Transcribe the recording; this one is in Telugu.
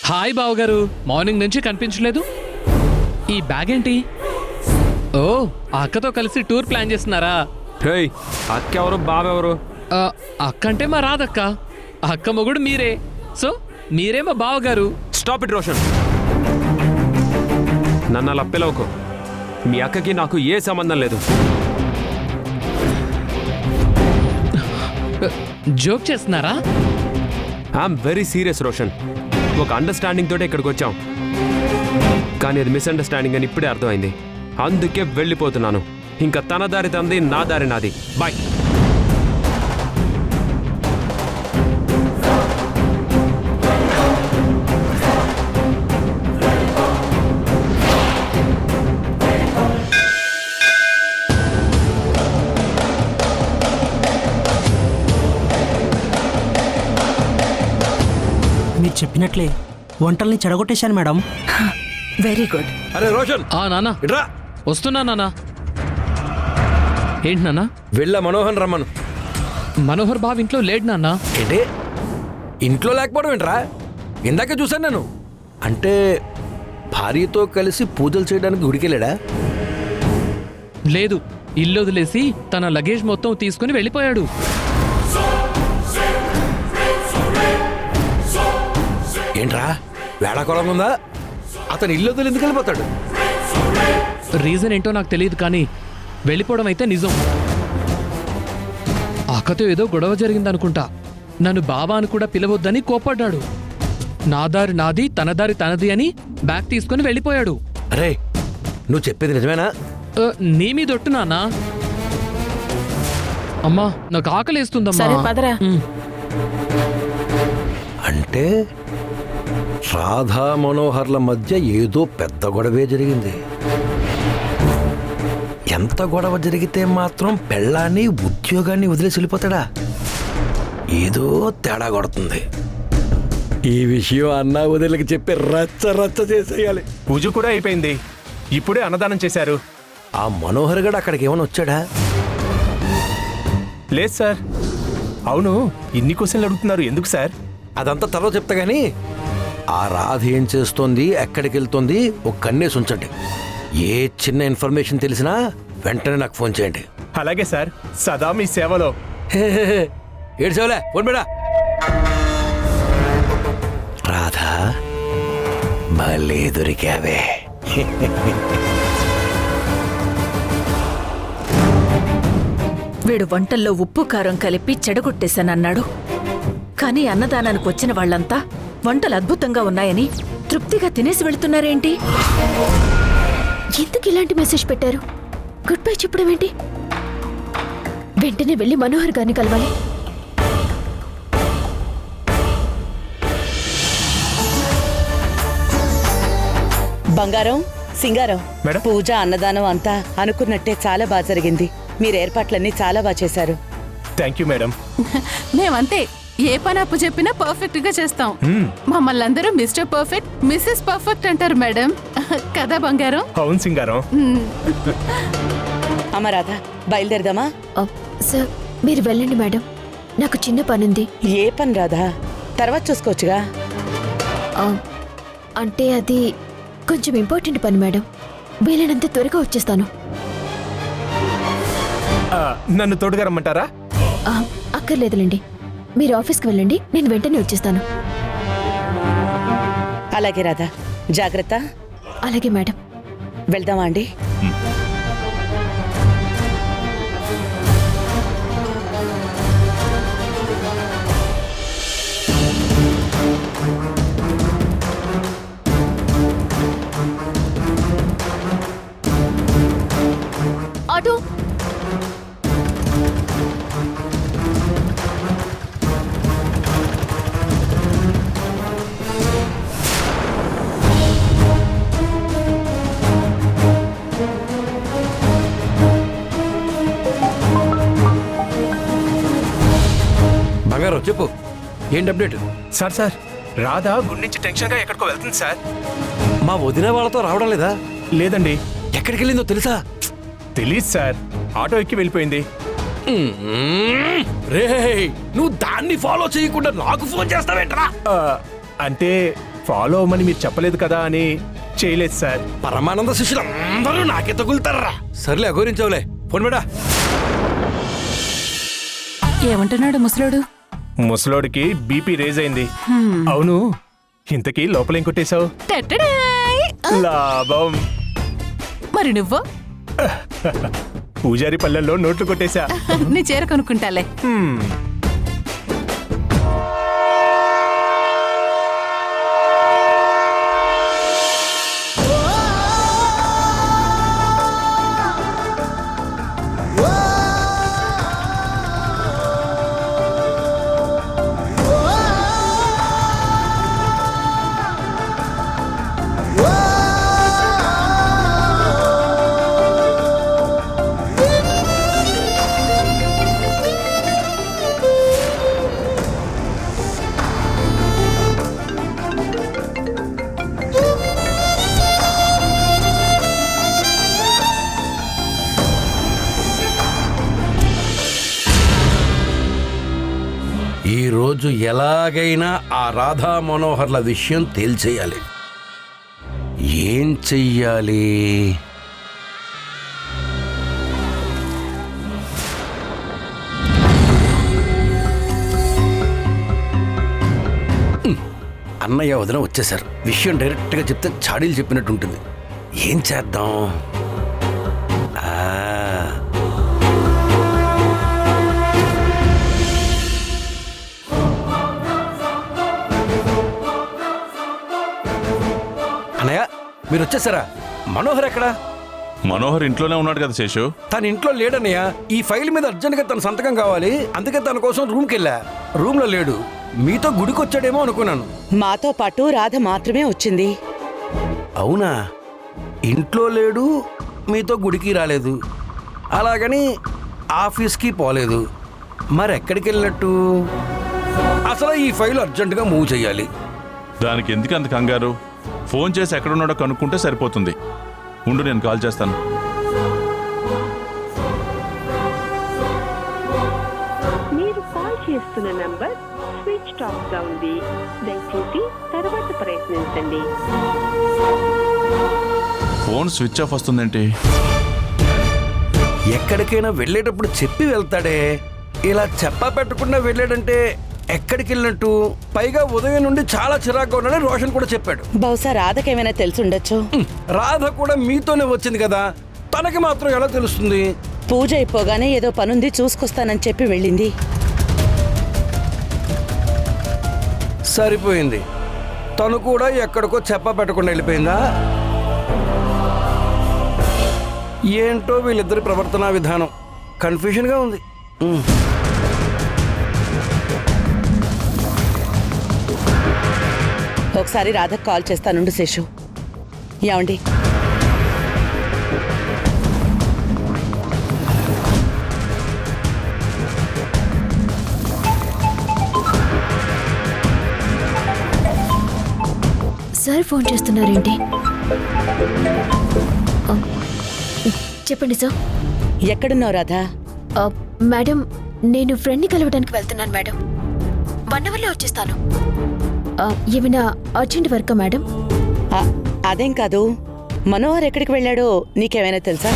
హాయ్ బావగారు, మార్నింగ్ నుంచి కనిపించలేదు. ఈ బ్యాగ్ ఏంటి? ఓ, అక్కతో కలిసి టూర్ ప్లాన్ చేస్తున్నారా? అక్క ఎవరు, బావెవరు? అక్క అంటే మా రాధక్క, అక్క మొగుడు మీరే, సో మీరే మా బావగారు. స్టాప్ ఇట్ రోషన్, నన్ను అలా పిలవకు. మీ అక్కకి నాకు ఏ సంబంధం లేదు. జోక్ చేస్తున్నారా? I'm very serious Roshan. ఒక అండర్స్టాండింగ్ తోటే ఇక్కడికి వచ్చాం, కానీ అది మిస్అండర్స్టాండింగ్ అని ఇప్పుడే అర్థమైంది. అందుకే వెళ్ళిపోతున్నాను. ఇంకా తన దారి తంది, నా దారి నాది. బాయ్. మీరు చెప్పినట్లే వంటల్ని చెడగొట్టేశాను మేడం. Very good. అరే రోషన్, నాన్న ఇట్రా. వస్తున్నా నాన్న. ఏంటి నాన్న? వెళ్ళ మనోహర్ రమ్మను. మనోహర్ బావ ఇంట్లో లేడు నాన్న. ఏంటి ఇంట్లో లేకపోవడం ఏంట్రా? ఇందాకే చూశాను నేను. అంటే భార్యతో కలిసి పూజలు చేయడానికి గుడికెళ్ళాడా? లేదు, ఇల్లు వదిలేసి తన లగేజ్ మొత్తం తీసుకుని వెళ్ళిపోయాడు. ఏంట్రా వేళాకోళం ఉందా? అతను ఇల్లు వదిలి ఎందుకు వెళ్ళిపోతాడు? రీజన్ ఏంటో నాకు తెలియదు, కానీ వెళ్ళిపోవడం అయితే నిజం. అక్కతో ఏదో గొడవ జరిగిందనుకుంటా. నన్ను బావా అని కూడా పిలవద్దని కోప్పడ్డాడు. నా దారి నాది, తన దారి తనది అని బ్యాగ్ తీసుకుని వెళ్ళిపోయాడు. అరే, నువ్వు చెప్పేది నిజమేనా? నీ మీదొట్టు నాన్న. అమ్మా, నాకు ఆకలేస్తుందమ్మా. సరే పదరా. అంటే రాధా మనోహర్ల మధ్య ఏదో పెద్ద గొడవే జరిగింది. ఎంత గొడవ జరిగితే మాత్రం పెళ్ళాన్ని, ఉద్యోగాన్ని వదిలేసి వెళ్ళిపోతాడా? ఏదో తేడా కొడుతుంది. ఈ విషయం అన్నా వదిలికి చెప్పి రచ్చ రచ్చ చేసేయాలి. పూజ కూడా అయిపోయింది, ఇప్పుడే అన్నదానం చేశారు. ఆ మనోహర్ గడు అక్కడికి ఏమైనా వచ్చాడా? లేదు సార్. అవును, ఇన్ని క్వశ్చన్లు అడుగుతున్నారు ఎందుకు సార్? అదంతా తర్వాత చెప్తా గానీ ఆ రాధ ఏం చేస్తోంది, ఎక్కడికి వెళ్తోంది ఒక కన్నేసి ఉంచండి. ఏ చిన్న ఇన్ఫర్మేషన్ తెలిసినా వెంటనే నాకు ఫోన్ చేయండి. అలాగే సార్, సదా మీ సేవలో. ఏడు సేవలే ఫోన్ బేడా. రాధా, భలే దొరికావే. వీడు వంటల్లో ఉప్పు కారం కలిపి చెడగొట్టేశానన్నాడు. కానీ అన్నదానానికి వచ్చిన వాళ్ళంతా వంటలు అద్భుతంగా ఉన్నాయని తృప్తిగా తినేసి వెళుతున్నారేంటి? ఎందుకు ఇలాంటి మెసేజ్ పెట్టారు? గుడ్ బై చెప్పడం ఏంటి? వెంటనే వెళ్ళి మనోహర్ గారిని కలవాలి. బంగారం, సింగారం, మేడం. పూజ అన్నదానం అంతా అనుకున్నట్టే చాలా బాగా జరిగింది. మీరు ఏర్పాట్లన్నీ చాలా బాగా చేశారు. Thank you madam. మేమంతే, ఏ పని అప్పు చెప్పినా పర్ఫెక్ట్ గా చేస్తాం. మమ్మల్ని అందరూ మిస్టర్ పర్ఫెక్ట్, మిస్సెస్ పర్ఫెక్ట్ అంటారు మేడం. కదా బంగారం? అవును సింగారం. అమరాధ, బయలుదేరదామా? సార్, మీరు వెళ్ళండి మేడం, నాకు చిన్న పనుంది. ఏ పని రాధా? తర్వాత చూసుకోవచ్చుగా. అంటే అది కొంచెం ఇంపార్టెంట్ పని మేడం. వీలైనంత త్వరగా వచ్చేస్తాను. నన్ను తోడుగా రమ్మంటారా? అక్కర్లేదులేండి, మీరు ఆఫీస్కి వెళ్ళండి, నేను వెంటనే వచ్చేస్తాను. అలాగే రాధా, జాగ్రత్త. అలాగే మేడం. వెళ్దామా అండి? ఆటో. బంగారు చెప్పు, ఏంటి అప్డేట్? సార్, రాధా గుడి నుంచి టెన్షన్గా ఎక్కడికో వెళ్తుంది సార్. మా వదిన వాళ్ళతో రావడం లేదా? లేదండి. ఎక్కడికి వెళ్ళిందో తెలుసా? తెలీదు సార్. ఆటో ఎక్కి వెళ్ళిపోయింది. రే, నువ్వు దాన్ని ఫాలో చేయకుండా నాకు ఫోన్ చేస్తావేంట్రా? ఆ, అంటే ఫాలో అవ్వమని మీరు చెప్పలేదు కదా అని చేయలేదు సార్. పరమానంద శిష్యులు అందరూ నాకే తగులుతారా? సర్లే అఘోరించవులే, ఫోన్ పెడా. ఏమంటున్నాడు ముసలోడు? ముసలోడికి బీపీ రేజ్ అయింది. అవును, ఇంతకీ లోపలేం కొట్టేశావు? టెట్టడాయ్! లాభం. మరి నువ్వు? పూజారి పల్లెల్లో నోట్లు కొట్టేశా. నీ చీర కొనుక్కుంటాలే. ఈ రోజు ఎలాగైనా ఆ రాధా మనోహర్ల విషయం తేల్చేయాలి. ఏం చెయ్యాలి? అన్నయ్య వదిన వచ్చేసారు. విషయం డైరెక్ట్గా చెప్తే చాడీలు చెప్పినట్టు ఉంటుంది. ఏం చేద్దాం? అన్నయ్య మీరు వచ్చేసారా? మనోహర్ ఎక్కడా? మనోహర్ ఇంట్లోనే ఉన్నాడు కదా శేషు. తన ఇంట్లో లేడన్నయ్య. ఈ ఫైల్ మీద అర్జెంట్గా తన సంతకం కావాలి. అందుకే తన కోసం రూమ్కి వెళ్ళా. రూమ్లో లేడు. మీతో గుడికి వచ్చాడేమో అనుకున్నాను. మాతో పాటు రాధ మాత్రమే వచ్చింది. అవునా? ఇంట్లో లేడు, మీతో గుడికి రాలేదు, అలాగని ఆఫీస్కి పోలేదు. మరెక్కడికి వెళ్ళినట్టు? అసలు ఈ ఫైల్ అర్జెంటుగా మూవ్ చేయాలి. దానికి ఎందుకు అంత కంగారు? ఫోన్ చేసి ఎక్కడున్నాడో కనుక్కుంటే సరిపోతుంది. ఉండు, నేను కాల్ చేస్తాను. మీరు కాల్ చేస్తున్న నంబర్ స్విచ్ ఆఫ్ గా ఉంది. దయచేసి తర్వాత ప్రయత్నించండి. ఫోన్ స్విచ్ ఆఫ్ వస్తుందేంటి? ఎక్కడికైనా వెళ్ళేటప్పుడు చెప్పి వెళ్తాడే. ఇలా చెప్పా పెట్టకుండా వెళ్ళాడంటే ఎక్కడికి వెళ్ళినట్టు? పైగా ఉదయం నుండి చాలా చిరాగ్గా ఉన్నాడని రోషన్ కూడా చెప్పాడు. బహుశా రాధకేమైనా తెలుసుండొచ్చు. రాధ కూడా మీతోనే వచ్చింది కదా, తనకి మాత్రం ఎలా తెలుస్తుంది? పూజ అయిపోగానే ఏదో పనుంది చూసుకొస్తానని చెప్పి వెళ్ళింది. సరిపోయింది. తను కూడా ఎక్కడికో చెప్పా పెట్టకుండా వెళ్ళిపోయిందా? ఏంటో వీళ్ళిద్దరి ప్రవర్తనా విధానం కన్ఫ్యూజన్గా ఉంది. ఒకసారి రాధకు కాల్ చేస్తానుండు శేషు. ఏమండి? సార్ ఫోన్ చేస్తున్నారేంటి? చెప్పండి సార్. ఎక్కడున్నావు రాధా? మేడం, నేను ఫ్రెండ్ని కలవడానికి వెళ్తున్నాను మేడం. 1 అవర్లో వచ్చేస్తాను. ఏమైనా అర్జెంట్ వర్కా మేడం? అదేం కాదు, మనోహర్ ఎక్కడికి వెళ్ళాడో నీకేమైనా తెలుసా?